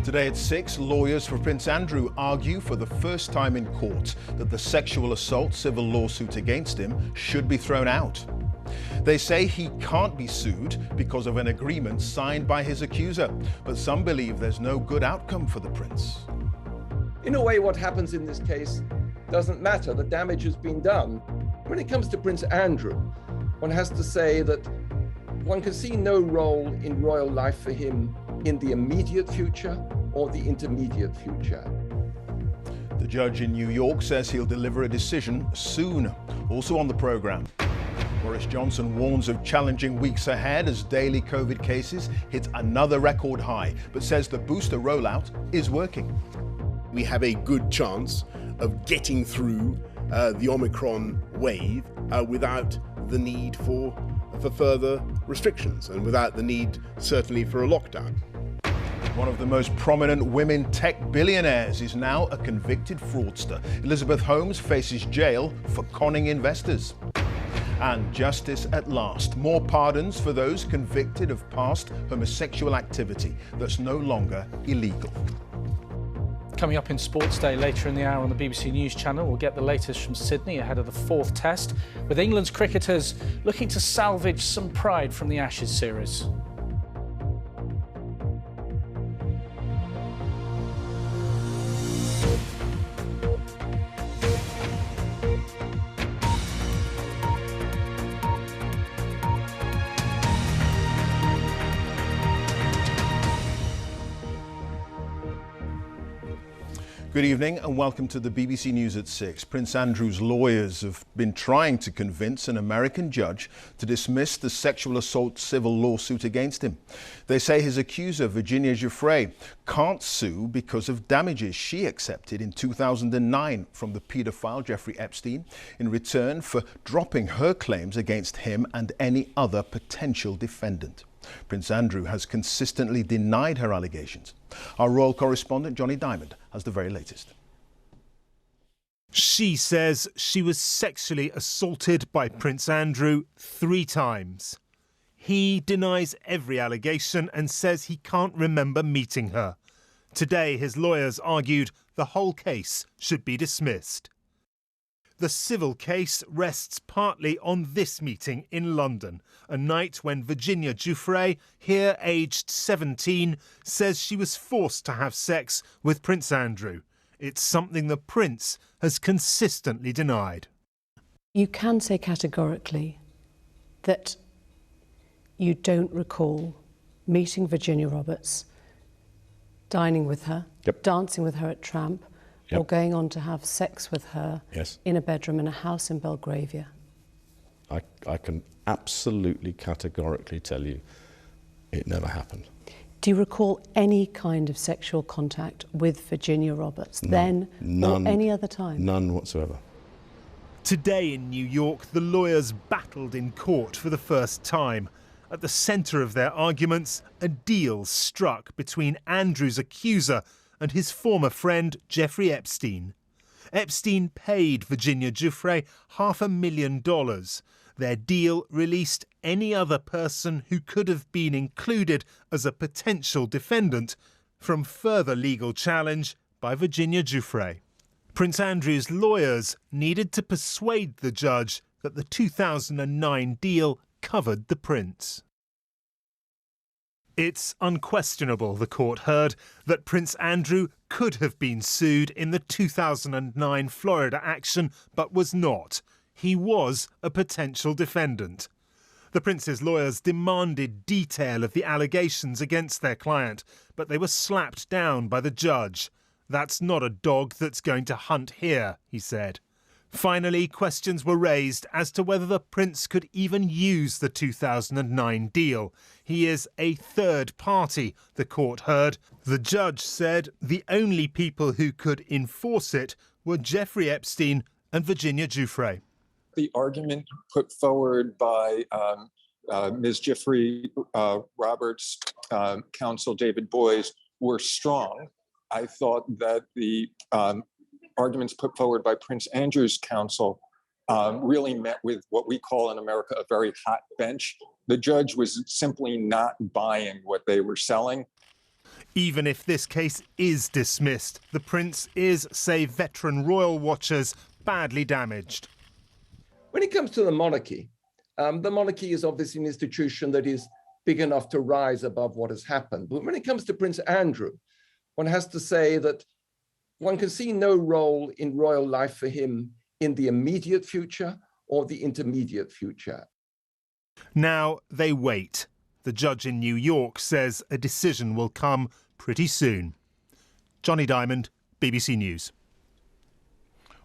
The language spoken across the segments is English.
Today at 6, lawyers for Prince Andrew argue for the first time in court that the sexual assault civil lawsuit against him should be thrown out. They say he can't be sued because of an agreement signed by his accuser, but some believe there's no good outcome for the prince. In a way, what happens in this case doesn't matter. The damage has been done. When it comes to Prince Andrew, one has to say that one can see no role in royal life for him in the immediate future or the intermediate future. The judge in New York says he'll deliver a decision soon. Also on the programme, Boris Johnson warns of challenging weeks ahead as daily COVID cases hit another record high, but says the booster rollout is working. We have a good chance of getting through the Omicron wave without the need for further restrictions and without the need, certainly, for a lockdown. One of the most prominent women tech billionaires is now a convicted fraudster. Elizabeth Holmes faces jail for conning investors. And justice at last. More pardons for those convicted of past homosexual activity that's no longer illegal. Coming up in Sports Day later in the hour on the BBC News channel, we'll get the latest from Sydney ahead of the 4th test, with England's cricketers looking to salvage some pride from the Ashes series. Good evening and welcome to the BBC News at 6. Prince Andrew's lawyers have been trying to convince an American judge to dismiss the sexual assault civil lawsuit against him. They say his accuser, Virginia Giuffre, can't sue because of damages she accepted in 2009 from the paedophile Jeffrey Epstein in return for dropping her claims against him and any other potential defendant. Prince Andrew has consistently denied her allegations. Our royal correspondent Johnny Diamond has the very latest. She says she was sexually assaulted by Prince Andrew 3 times. He denies every allegation and says he can't remember meeting her. Today, his lawyers argued the whole case should be dismissed. The civil case rests partly on this meeting in London, a night when Virginia Giuffre, here aged 17, says she was forced to have sex with Prince Andrew. It's something the Prince has consistently denied. You can say categorically that you don't recall meeting Virginia Roberts, dining with her, dancing with her at Tramp, or going on to have sex with her in a bedroom in a house in Belgravia. I can absolutely categorically tell you it never happened. Do you recall any kind of sexual contact with Virginia Roberts then or any other time? None whatsoever. Today in New York, the lawyers battled in court for the first time. At the centre of their arguments, a deal struck between Andrew's accuser and his former friend Jeffrey Epstein. Epstein paid Virginia Giuffre $500,000. Their deal released any other person who could have been included as a potential defendant from further legal challenge by Virginia Giuffre. Prince Andrew's lawyers needed to persuade the judge that the 2009 deal covered the prince. It's unquestionable, the court heard, that Prince Andrew could have been sued in the 2009 Florida action, but was not. He was a potential defendant. The prince's lawyers demanded detail of the allegations against their client, but they were slapped down by the judge. "That's not a dog that's going to hunt here," he said. Finally, questions were raised as to whether the prince could even use the 2009 deal. He is a third party, the court heard. The judge said the only people who could enforce it were Jeffrey Epstein and Virginia Giuffre. The argument put forward by Ms. Giuffre Roberts' counsel David Boies were strong. I thought that the arguments put forward by Prince Andrew's counsel really met with what we call in America a very hot bench. The judge was simply not buying what they were selling. Even if this case is dismissed, the Prince is, say veteran royal watchers, badly damaged. When it comes to the monarchy is obviously an institution that is big enough to rise above what has happened. But when it comes to Prince Andrew, one has to say that one can see no role in royal life for him in the immediate future or the intermediate future. Now they wait. The judge in New York says a decision will come pretty soon. Johnny Diamond, BBC News.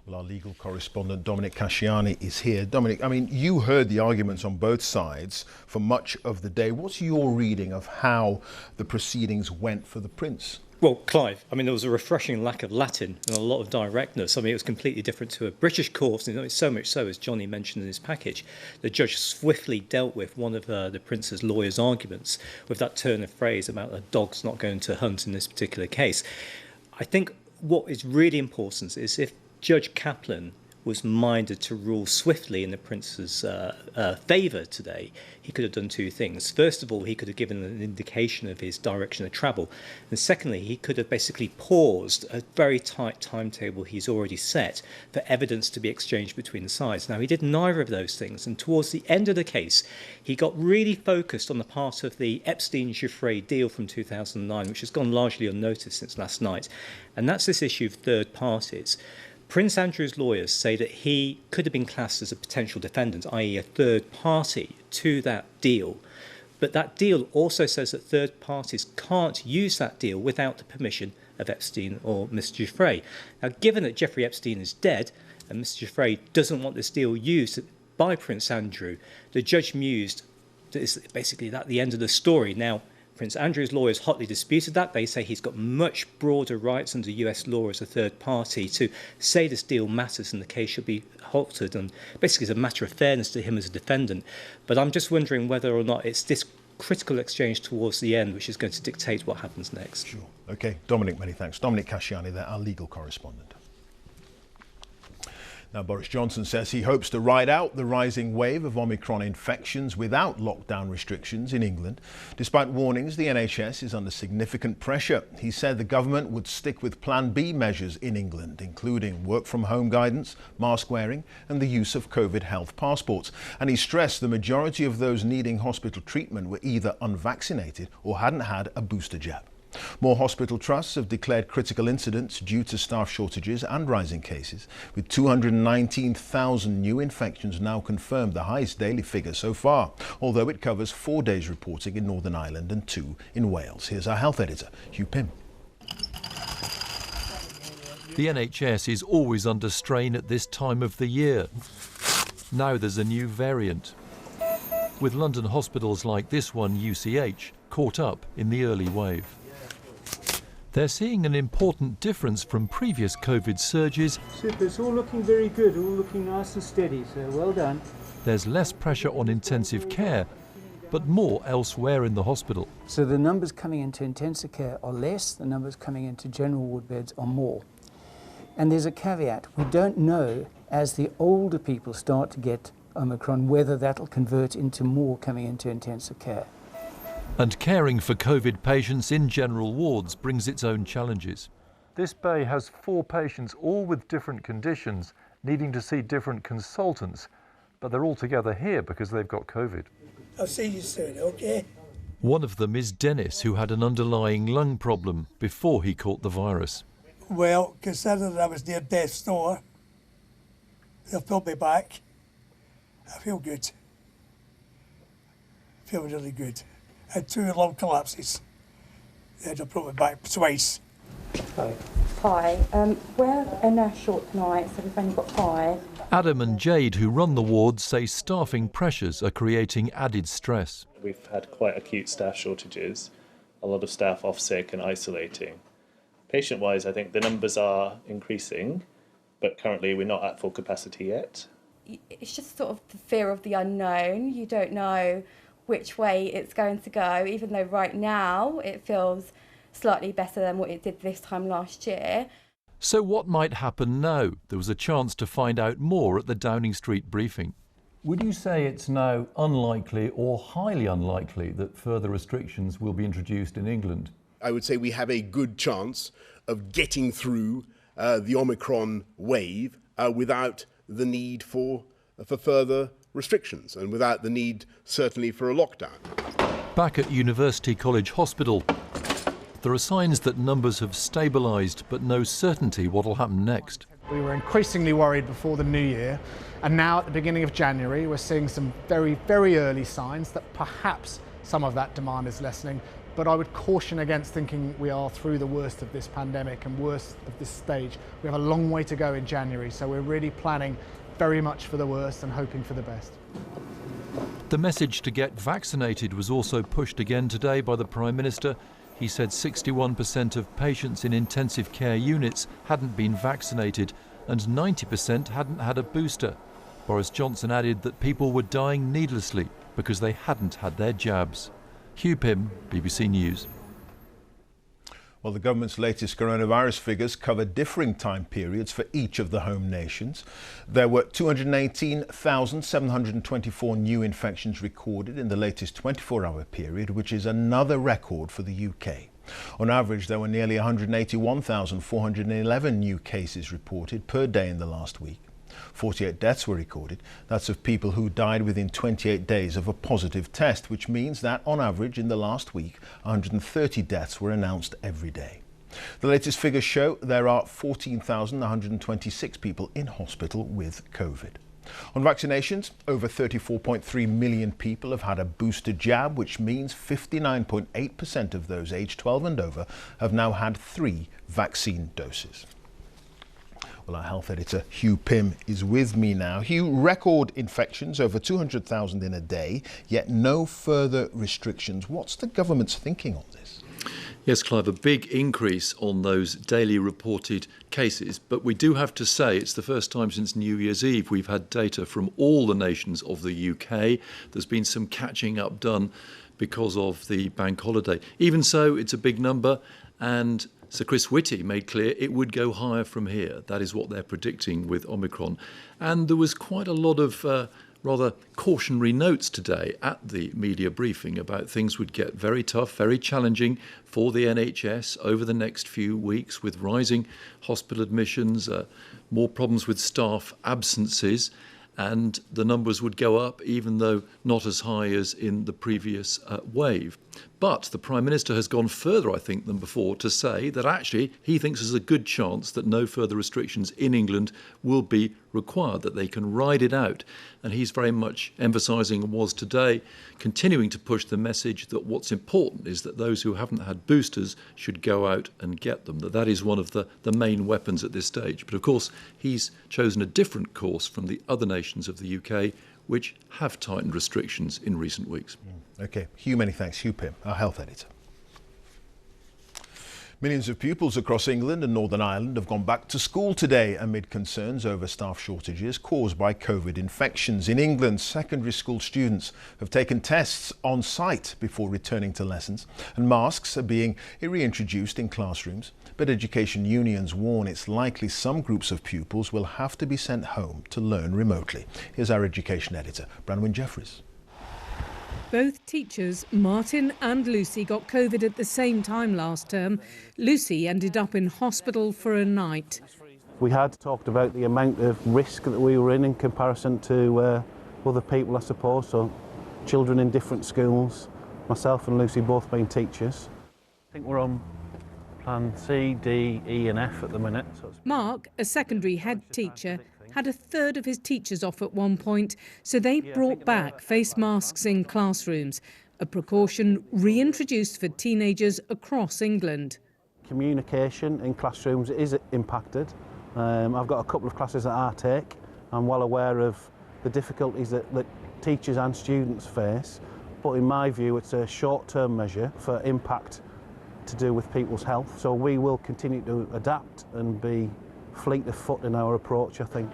Well, our legal correspondent Dominic Casciani is here. Dominic, I mean, you heard the arguments on both sides for much of the day. What's your reading of how the proceedings went for the Prince? Well, Clive, I mean, there was a refreshing lack of Latin and a lot of directness. I mean, it was completely different to a British court, and so much so, as Johnny mentioned in his package, the judge swiftly dealt with one of the Prince's lawyer's arguments with that turn of phrase about a dog's not going to hunt in this particular case. I think what is really important is if Judge Kaplan was minded to rule swiftly in the Prince's favour today, he could have done two things. First of all, he could have given an indication of his direction of travel. And secondly, he could have basically paused a very tight timetable he's already set for evidence to be exchanged between the sides. Now, he did neither of those things. And towards the end of the case, he got really focused on the part of the Epstein-Giuffre deal from 2009, which has gone largely unnoticed since last night. And that's this issue of third parties. Prince Andrew's lawyers say that he could have been classed as a potential defendant, i.e. a third party to that deal. But that deal also says that third parties can't use that deal without the permission of Epstein or Mr. Giuffre. Now, given that Jeffrey Epstein is dead and Mr. Giuffre doesn't want this deal used by Prince Andrew, the judge mused that is basically that the end of the story. Now, Prince Andrew's lawyers hotly disputed that. They say he's got much broader rights under US law as a third party to say this deal matters and the case should be halted, and basically it's a matter of fairness to him as a defendant. But I'm just wondering whether or not it's this critical exchange towards the end which is going to dictate what happens next. Sure. OK, Dominic, many thanks. Dominic Casciani there, our legal correspondent. Now, Boris Johnson says he hopes to ride out the rising wave of Omicron infections without lockdown restrictions in England. Despite warnings, the NHS is under significant pressure. He said the government would stick with Plan B measures in England, including work-from-home guidance, mask wearing and the use of COVID health passports. And he stressed the majority of those needing hospital treatment were either unvaccinated or hadn't had a booster jab. More hospital trusts have declared critical incidents due to staff shortages and rising cases, with 219,000 new infections now confirmed, the highest daily figure so far, although it covers 4 days reporting in Northern Ireland and 2 in Wales. Here's our health editor, Hugh Pym. The NHS is always under strain at this time of the year. Now there's a new variant, with London hospitals like this one, UCH, caught up in the early wave. They're seeing an important difference from previous COVID surges. Super, it's all looking very good, all looking nice and steady, so well done. There's less pressure on intensive care, but more elsewhere in the hospital. So the numbers coming into intensive care are less, the numbers coming into general ward beds are more. And there's a caveat, we don't know as the older people start to get Omicron whether that'll convert into more coming into intensive care. And caring for COVID patients in general wards brings its own challenges. This bay has 4 patients, all with different conditions, needing to see different consultants, but they're all together here because they've got COVID. I'll see you soon, okay? One of them is Dennis, who had an underlying lung problem before he caught the virus. Well, considering I was near death's door, they've put me back. I feel good. I feel really good. I had 2 lung collapses. They had to put me back twice. Hi, we're a nurse short tonight, so we've only got 5. Adam and Jade, who run the ward, say staffing pressures are creating added stress. We've had quite acute staff shortages, a lot of staff off sick and isolating. Patient-wise, I think the numbers are increasing, but currently we're not at full capacity yet. It's just sort of the fear of the unknown. You don't know which way it's going to go, even though right now it feels slightly better than what it did this time last year. So what might happen now? There was a chance to find out more at the Downing Street briefing. Would you say it's now unlikely or highly unlikely that further restrictions will be introduced in England? I would say we have a good chance of getting through the Omicron wave without the need for further restrictions and without the need, certainly, for a lockdown. Back at University College Hospital, there are signs that numbers have stabilised, but no certainty what will happen next. We were increasingly worried before the new year, and now at the beginning of January we're seeing some very, very early signs that perhaps some of that demand is lessening. But I would caution against thinking we are through the worst of this pandemic and worst of this stage. We have a long way to go in January, so we're really planning very much for the worst and hoping for the best. The message to get vaccinated was also pushed again today by the Prime Minister. He said 61% of patients in intensive care units hadn't been vaccinated and 90% hadn't had a booster. Boris Johnson added that people were dying needlessly because they hadn't had their jabs. Hugh Pym, BBC News. Well, the government's latest coronavirus figures cover differing time periods for each of the home nations. There were 218,724 new infections recorded in the latest 24-hour period, which is another record for the UK. On average, there were nearly 181,411 new cases reported per day in the last week. 48 deaths were recorded. That's of people who died within 28 days of a positive test, which means that on average in the last week, 130 deaths were announced every day. The latest figures show there are 14,126 people in hospital with COVID. On vaccinations, over 34.3 million people have had a booster jab, which means 59.8% of those aged 12 and over have now had 3 vaccine doses. Well, our health editor, Hugh Pym, is with me now. Hugh, record infections, over 200,000 in a day, yet no further restrictions. What's the government's thinking on this? Yes, Clive, a big increase on those daily reported cases. But we do have to say it's the first time since New Year's Eve we've had data from all the nations of the UK. There's been some catching up done because of the bank holiday. Even so, it's a big number, and Sir Chris Whitty made clear it would go higher from here. That is what they're predicting with Omicron. And there was quite a lot of rather cautionary notes today at the media briefing about things would get very tough, very challenging for the NHS over the next few weeks, with rising hospital admissions, more problems with staff absences, and the numbers would go up, even though not as high as in the previous wave. But the Prime Minister has gone further, I think, than before to say that actually he thinks there's a good chance that no further restrictions in England will be required, that they can ride it out. And he's very much emphasising, and was today, continuing to push the message that what's important is that those who haven't had boosters should go out and get them, that is one of the main weapons at this stage. But of course, he's chosen a different course from the other nations of the UK, which have tightened restrictions in recent weeks. OK, Hugh, many thanks. Hugh Pym, our health editor. Millions of pupils across England and Northern Ireland have gone back to school today amid concerns over staff shortages caused by COVID infections. In England, secondary school students have taken tests on site before returning to lessons, and masks are being reintroduced in classrooms. But education unions warn it's likely some groups of pupils will have to be sent home to learn remotely. Here's our education editor, Branwen Jeffries. Both teachers, Martin and Lucy, got COVID at the same time last term. Lucy ended up in hospital for a night. We had talked about the amount of risk that we were in comparison to other people, I suppose, so children in different schools, myself and Lucy both being teachers. I think we're on plan C, D, E and F at the minute. Mark, a secondary head teacher, had a third of his teachers off at one point, so they brought back face masks in classrooms, a precaution reintroduced for teenagers across England. Communication in classrooms is impacted. I've got a couple of classes at Artec. I'm well aware of the difficulties that teachers and students face, but in my view it's a short-term measure for impact to do with people's health. So we will continue to adapt and be fleet of foot in our approach, I think.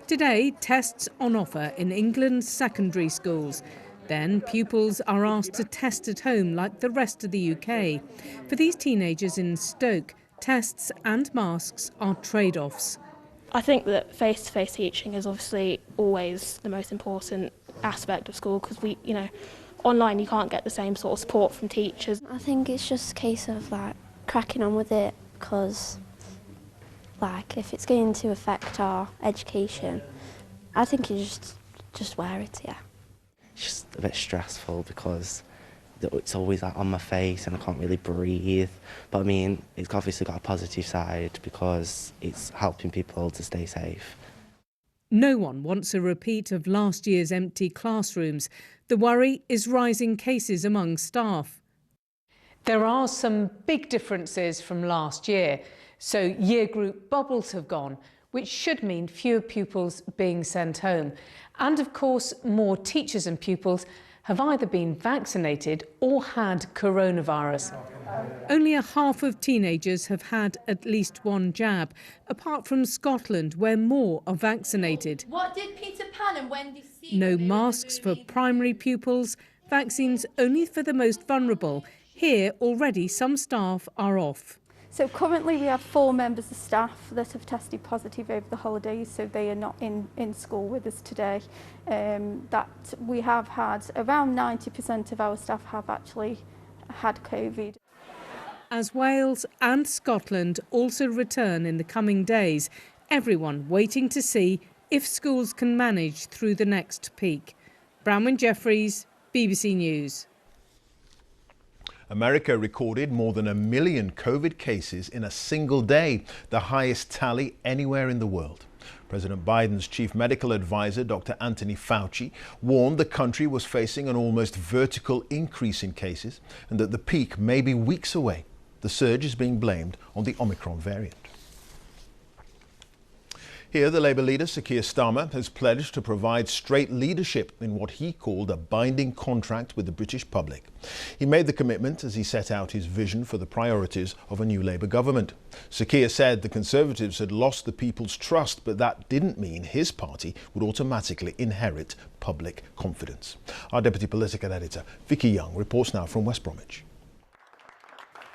Today, tests on offer in England's secondary schools. Then pupils are asked to test at home like the rest of the UK. For these teenagers in Stoke, tests and masks are trade-offs. I think that face-to-face teaching is obviously always the most important aspect of school, because we, online you can't get the same sort of support from teachers. I think it's just a case of like cracking on with it, because like if it's going to affect our education, I think you just wear it, yeah. It's just a bit stressful because it's always like on my face and I can't really breathe. But I mean, it's obviously got a positive side because it's helping people to stay safe. No one wants a repeat of last year's empty classrooms. The worry is rising cases among staff. There are some big differences from last year. So year group bubbles have gone, which should mean fewer pupils being sent home. And of course, more teachers and pupils have either been vaccinated or had coronavirus. Only a half of teenagers have had at least one jab, apart from Scotland, where more are vaccinated. What did Peter Pan and Wendy see? No masks for primary pupils, vaccines only for the most vulnerable. Here, already some staff are off. So currently we have 4 members of staff that have tested positive over the holidays, so they are not in school with us today. That we have had around 90% of our staff have actually had COVID. As Wales and Scotland also return in the coming days, everyone waiting to see if schools can manage through the next peak. Bronwyn Jeffries, BBC News. America recorded more than 1 million COVID cases in a single day, the highest tally anywhere in the world. President Biden's chief medical advisor, Dr. Anthony Fauci, warned the country was facing an almost vertical increase in cases and that the peak may be weeks away. The surge is being blamed on the Omicron variant. Here, the Labour leader, Sir Keir Starmer, has pledged to provide straight leadership in what he called a binding contract with the British public. He made the commitment as he set out his vision for the priorities of a new Labour government. Sir Keir said the Conservatives had lost the people's trust, but that didn't mean his party would automatically inherit public confidence. Our Deputy Political Editor, Vicky Young, reports now from West Bromwich.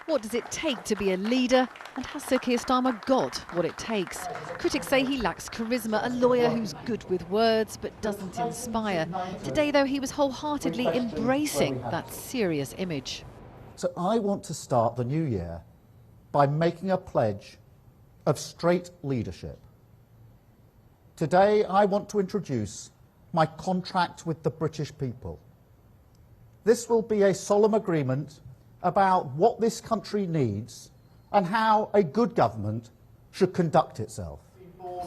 What does it take to be a leader, and has Sir Keir Starmer got what it takes? Critics say he lacks charisma, a lawyer who's good with words but doesn't inspire. Today, though, he was wholeheartedly embracing that serious image. So I want to start the new year by making a pledge of straight leadership. Today, I want to introduce my contract with the British people. This will be a solemn agreement about what this country needs and how a good government should conduct itself.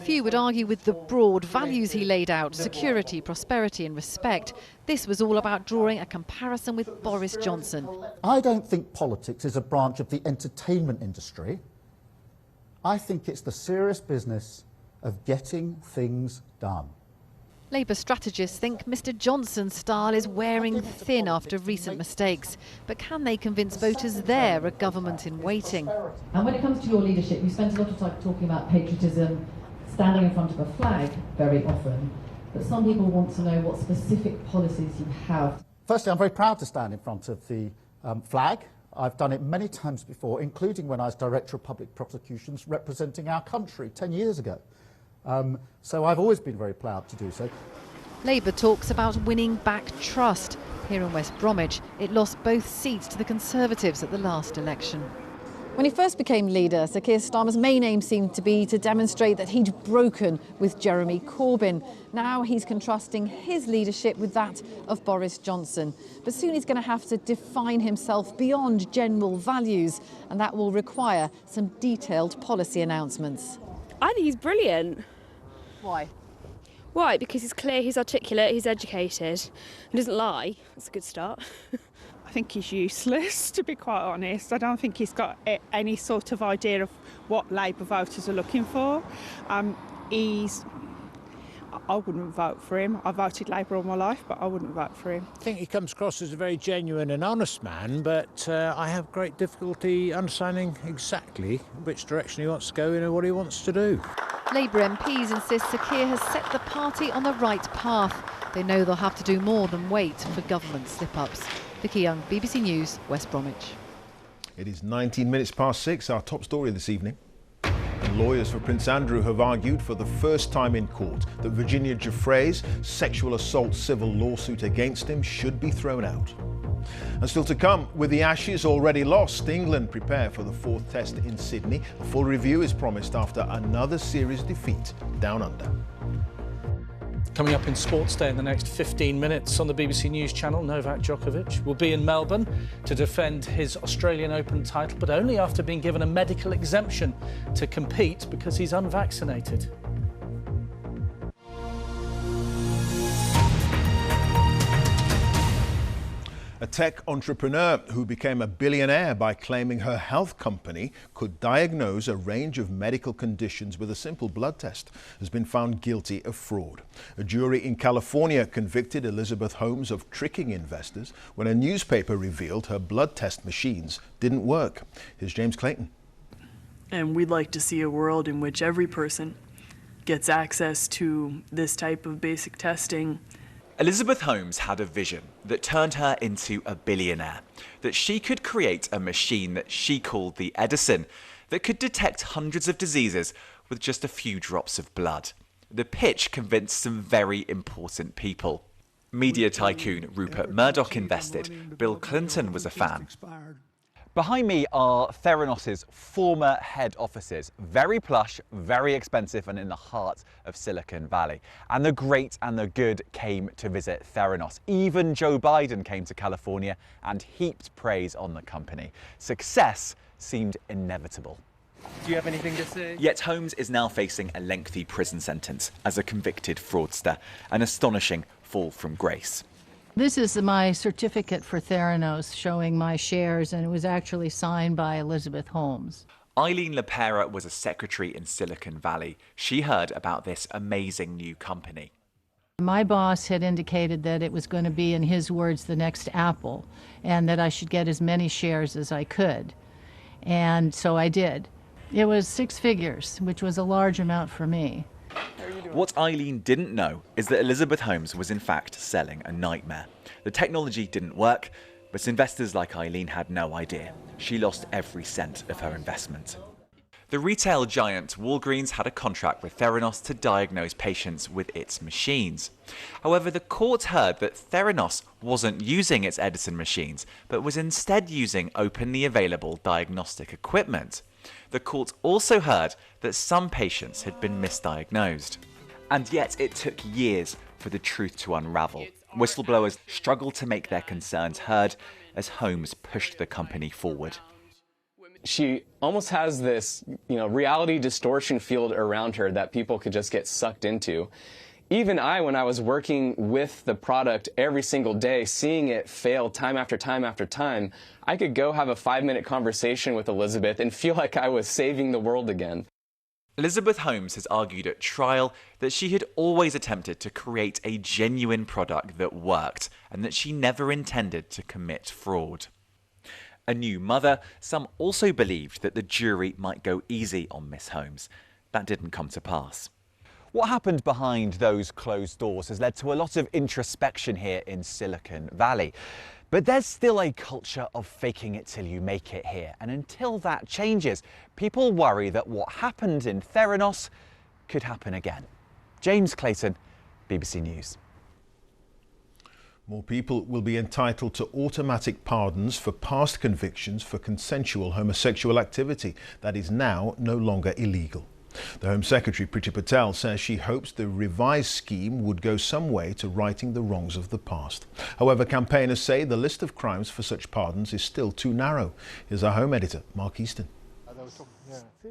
Few would argue with the broad values he laid out: security, prosperity and respect. This was all about drawing a comparison with Boris Johnson. I don't think politics is a branch of the entertainment industry. I think it's the serious business of getting things done. Labour strategists think Mr Johnson's style is wearing thin after recent mistakes. But can they convince voters they're a government in waiting? And when it comes to your leadership, you spent a lot of time talking about patriotism, standing in front of a flag very often. But some people want to know what specific policies you have. Firstly, I'm very proud to stand in front of the flag. I've done it many times before, including when I was Director of Public Prosecutions representing our country 10 years ago. So I've always been very proud to do so. Labour talks about winning back trust. Here in West Bromwich, it lost both seats to the Conservatives at the last election. When he first became leader, Sir Keir Starmer's main aim seemed to be to demonstrate that he'd broken with Jeremy Corbyn. Now he's contrasting his leadership with that of Boris Johnson. But soon he's going to have to define himself beyond general values, and that will require some detailed policy announcements. I think he's brilliant. Why? Why? Because he's clear, he's articulate, he's educated, and doesn't lie. That's a good start. I think he's useless, to be quite honest. I don't think he's got any sort of idea of what Labour voters are looking for. I wouldn't vote for him. I voted Labour all my life, but I wouldn't vote for him. I think he comes across as a very genuine and honest man, but I have great difficulty understanding exactly which direction he wants to go in and what he wants to do. Labour MPs insist Sir Keir has set the party on the right path. They know they'll have to do more than wait for government slip-ups. Vicky Young, BBC News, West Bromwich. It is 19 minutes past 6, our top story this evening. And lawyers for Prince Andrew have argued for the first time in court that Virginia Giuffre's sexual assault civil lawsuit against him should be thrown out. And still to come, with the Ashes already lost, England prepare for the fourth test in Sydney. A full review is promised after another series defeat down under. Coming up in Sports Day in the next 15 minutes on the BBC News channel, Novak Djokovic will be in Melbourne to defend his Australian Open title, but only after being given a medical exemption to compete because he's unvaccinated. A tech entrepreneur who became a billionaire by claiming her health company could diagnose a range of medical conditions with a simple blood test has been found guilty of fraud. A jury in California convicted Elizabeth Holmes of tricking investors when a newspaper revealed her blood test machines didn't work. Here's James Clayton. And we'd like to see a world in which every person gets access to this type of basic testing. Elizabeth Holmes had a vision that turned her into a billionaire, that she could create a machine that she called the Edison that could detect hundreds of diseases with just a few drops of blood. The pitch convinced some very important people. Media tycoon Rupert Murdoch invested. Bill Clinton was a fan. Behind me are Theranos's former head offices. Very plush, very expensive, and in the heart of Silicon Valley. And the great and the good came to visit Theranos. Even Joe Biden came to California and heaped praise on the company. Success seemed inevitable. Do you have anything to say? Yet Holmes is now facing a lengthy prison sentence as a convicted fraudster, an astonishing fall from grace. This is my certificate for Theranos showing my shares, and it was actually signed by Elizabeth Holmes. Eileen LaPera was a secretary in Silicon Valley. She heard about this amazing new company. My boss had indicated that it was going to be, in his words, the next Apple, and that I should get as many shares as I could. And so I did. It was 6 figures, which was a large amount for me. What Eileen didn't know is that Elizabeth Holmes was in fact selling a nightmare. The technology didn't work, but investors like Eileen had no idea. She lost every cent of her investment. The retail giant Walgreens had a contract with Theranos to diagnose patients with its machines. However, the court heard that Theranos wasn't using its Edison machines, but was instead using openly available diagnostic equipment. The court also heard that some patients had been misdiagnosed. And yet it took years for the truth to unravel. Whistleblowers struggled to make their concerns heard as Holmes pushed the company forward. She almost has this, reality distortion field around her that people could just get sucked into. Even when I was working with the product every single day, seeing it fail time after time after time, I could go have a 5-minute conversation with Elizabeth and feel like I was saving the world again. Elizabeth Holmes has argued at trial that she had always attempted to create a genuine product that worked and that she never intended to commit fraud. A new mother, some also believed that the jury might go easy on Miss Holmes. That didn't come to pass. What happened behind those closed doors has led to a lot of introspection here in Silicon Valley. But there's still a culture of faking it till you make it here. And until that changes, people worry that what happened in Theranos could happen again. James Clayton, BBC News. More people will be entitled to automatic pardons for past convictions for consensual homosexual activity. That is now no longer illegal. The Home Secretary, Priti Patel, says she hopes the revised scheme would go some way to righting the wrongs of the past. However, campaigners say the list of crimes for such pardons is still too narrow. Here's our Home Editor, Mark Easton.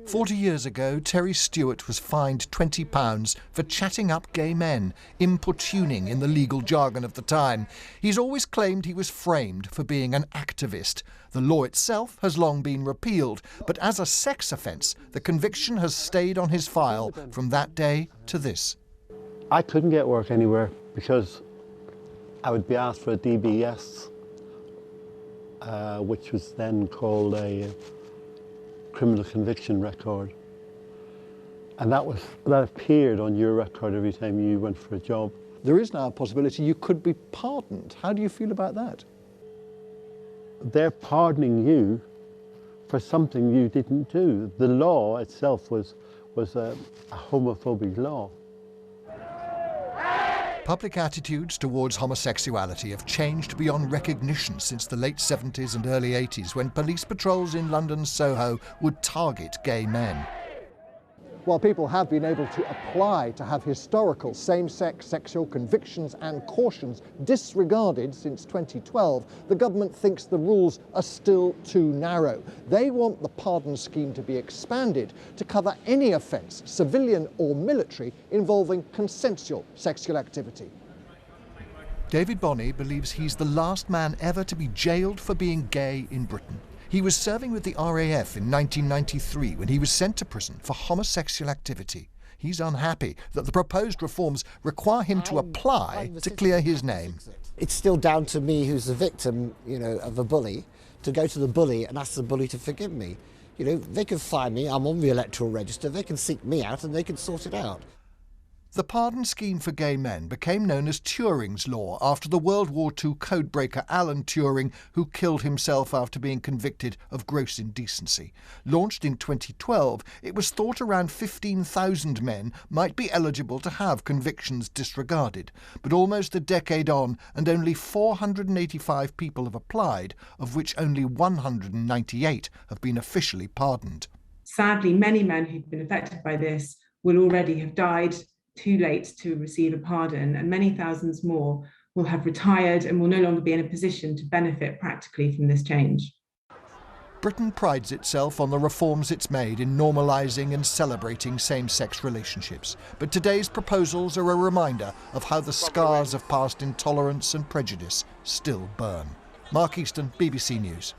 40 years ago, Terry Stewart was fined £20 for chatting up gay men, importuning in the legal jargon of the time. He's always claimed he was framed for being an activist. The law itself has long been repealed, but as a sex offence, the conviction has stayed on his file from that day to this. I couldn't get work anywhere because I would be asked for a DBS, which was then called a criminal conviction record, and that appeared on your record every time you went for a job. There is now a possibility you could be pardoned. How do you feel about that? They're pardoning you for something you didn't do. The law itself was a homophobic law. Public attitudes towards homosexuality have changed beyond recognition since the late 70s and early 80s, when police patrols in London's Soho would target gay men. While people have been able to apply to have historical same-sex sexual convictions and cautions disregarded since 2012, the government thinks the rules are still too narrow. They want the pardon scheme to be expanded to cover any offence, civilian or military, involving consensual sexual activity. David Bonney believes he's the last man ever to be jailed for being gay in Britain. He was serving with the RAF in 1993 when he was sent to prison for homosexual activity. He's unhappy that the proposed reforms require him to apply to clear his name. It's still down to me, who's the victim, of a bully, to go to the bully and ask the bully to forgive me. They can find me, I'm on the electoral register, they can seek me out and they can sort it out. The pardon scheme for gay men became known as Turing's Law after the World War II codebreaker Alan Turing, who killed himself after being convicted of gross indecency. Launched in 2012, it was thought around 15,000 men might be eligible to have convictions disregarded. But almost a decade on, and only 485 people have applied, of which only 198 have been officially pardoned. Sadly, many men who've been affected by this will already have died too late to receive a pardon, and many thousands more will have retired and will no longer be in a position to benefit practically from this change. Britain prides itself on the reforms it's made in normalising and celebrating same-sex relationships. But today's proposals are a reminder of how the scars of past intolerance and prejudice still burn. Mark Easton, BBC News.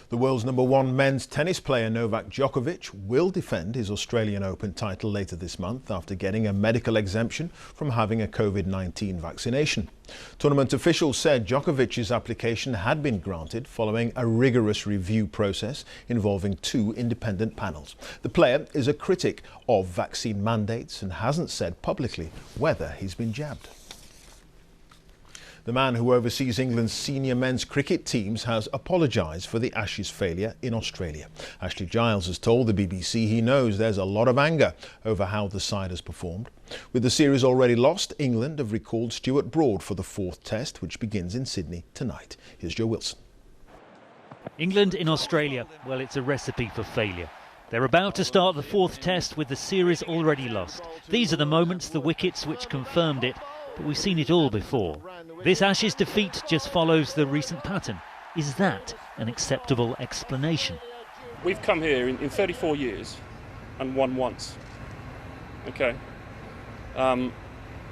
The world's #1 men's tennis player Novak Djokovic will defend his Australian Open title later this month after getting a medical exemption from having a COVID-19 vaccination. Tournament officials said Djokovic's application had been granted following a rigorous review process involving 2 independent panels. The player is a critic of vaccine mandates and hasn't said publicly whether he's been jabbed. The man who oversees England's senior men's cricket teams has apologised for the Ashes failure in Australia. Ashley Giles has told the BBC he knows there's a lot of anger over how the side has performed. With the series already lost, England have recalled Stuart Broad for the 4th test, which begins in Sydney tonight. Here's Joe Wilson. England in Australia, well, it's a recipe for failure. They're about to start the 4th test with the series already lost. These are the moments, the wickets, which confirmed it. But we've seen it all before. This Ashes defeat just follows the recent pattern. Is that an acceptable explanation? We've come here in 34 years and won once. Okay.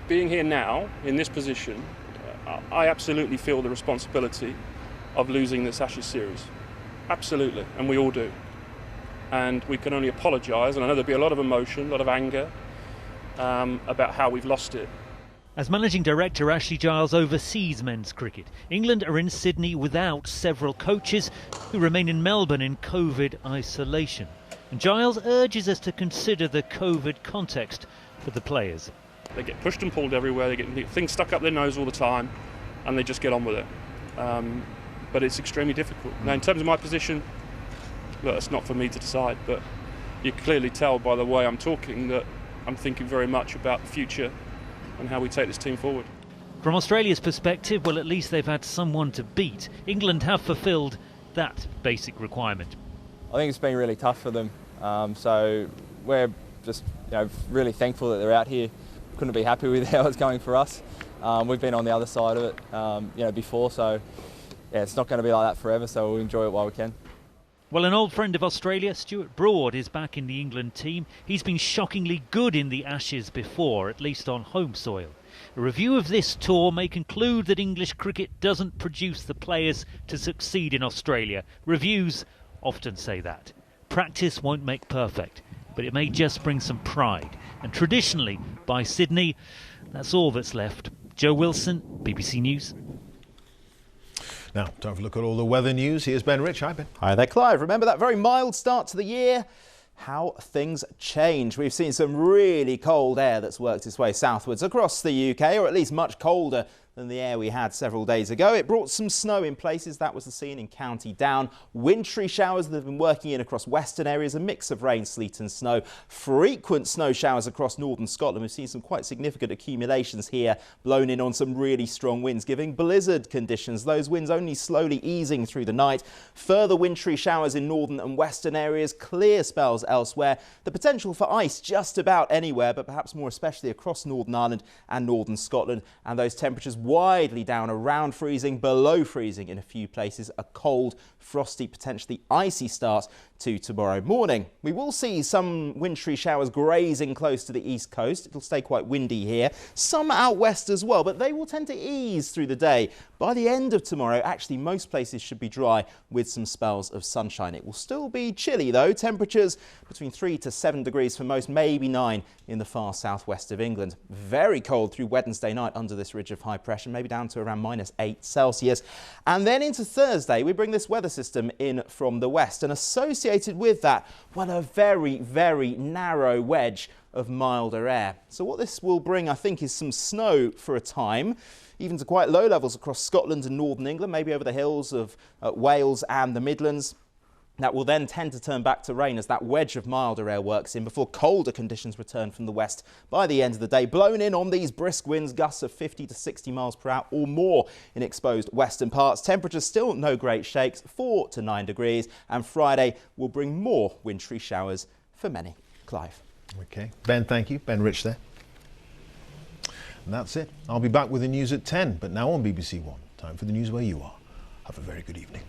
Being here now, in this position, I absolutely feel the responsibility of losing this Ashes series. Absolutely, and we all do. And we can only apologise, and I know there'll be a lot of emotion, a lot of anger about how we've lost it. As managing director, Ashley Giles oversees men's cricket. England are in Sydney without several coaches who remain in Melbourne in COVID isolation. And Giles urges us to consider the COVID context for the players. They get pushed and pulled everywhere, they get things stuck up their nose all the time, and they just get on with it. But it's extremely difficult. Now, in terms of my position, look, it's not for me to decide, but you clearly tell by the way I'm talking that I'm thinking very much about the future and how we take this team forward. From Australia's perspective, well, at least they've had someone to beat. England have fulfilled that basic requirement. I think it's been really tough for them. So we're just really thankful that they're out here. Couldn't be happy with how it's going for us. We've been on the other side of it before, so yeah, it's not going to be like that forever, so we'll enjoy it while we can. Well, an old friend of Australia, Stuart Broad, is back in the England team. He's been shockingly good in the Ashes before, at least on home soil. A review of this tour may conclude that English cricket doesn't produce the players to succeed in Australia. Reviews often say that. Practice won't make perfect, but it may just bring some pride. And traditionally, by Sydney, that's all that's left. Joe Wilson, BBC News. Now, time to have a look at all the weather news. Here's Ben Rich. Hi, Ben. Hi there, Clive. Remember that very mild start to the year? How things change. We've seen some really cold air that's worked its way southwards across the UK, or at least much colder than the air we had several days ago. It brought some snow in places. That was the scene in County Down. Wintry showers that have been working in across western areas, a mix of rain, sleet and snow. Frequent snow showers across northern Scotland. We've seen some quite significant accumulations here, blown in on some really strong winds, giving blizzard conditions. Those winds only slowly easing through the night. Further wintry showers in northern and western areas, clear spells elsewhere. The potential for ice just about anywhere, but perhaps more especially across Northern Ireland and northern Scotland. And those temperatures widely down around freezing, below freezing in a few places. A cold, frosty, potentially icy start to tomorrow morning. We will see some wintry showers grazing close to the east coast. It'll stay quite windy here. Some out west as well, but they will tend to ease through the day. By the end of tomorrow, actually most places should be dry with some spells of sunshine. It will still be chilly though. Temperatures between 3 to 7 degrees for most, maybe 9 in the far southwest of England. Very cold through Wednesday night under this ridge of high pressure, maybe down to around -8 Celsius. And then into Thursday, we bring this weather system in from the west, and associated with that, well, a very, very narrow wedge of milder air. So what this will bring, I think, is some snow for a time, even to quite low levels across Scotland and northern England, maybe over the hills of Wales and the Midlands. That will then tend to turn back to rain as that wedge of milder air works in before colder conditions return from the west by the end of the day. Blown in on these brisk winds, gusts of 50 to 60 miles per hour or more in exposed western parts. Temperatures still no great shakes, 4 to 9 degrees. And Friday will bring more wintry showers for many. Clive. OK. Ben, thank you. Ben Rich there. And that's it. I'll be back with the news at 10, but now on BBC One. Time for the news where you are. Have a very good evening.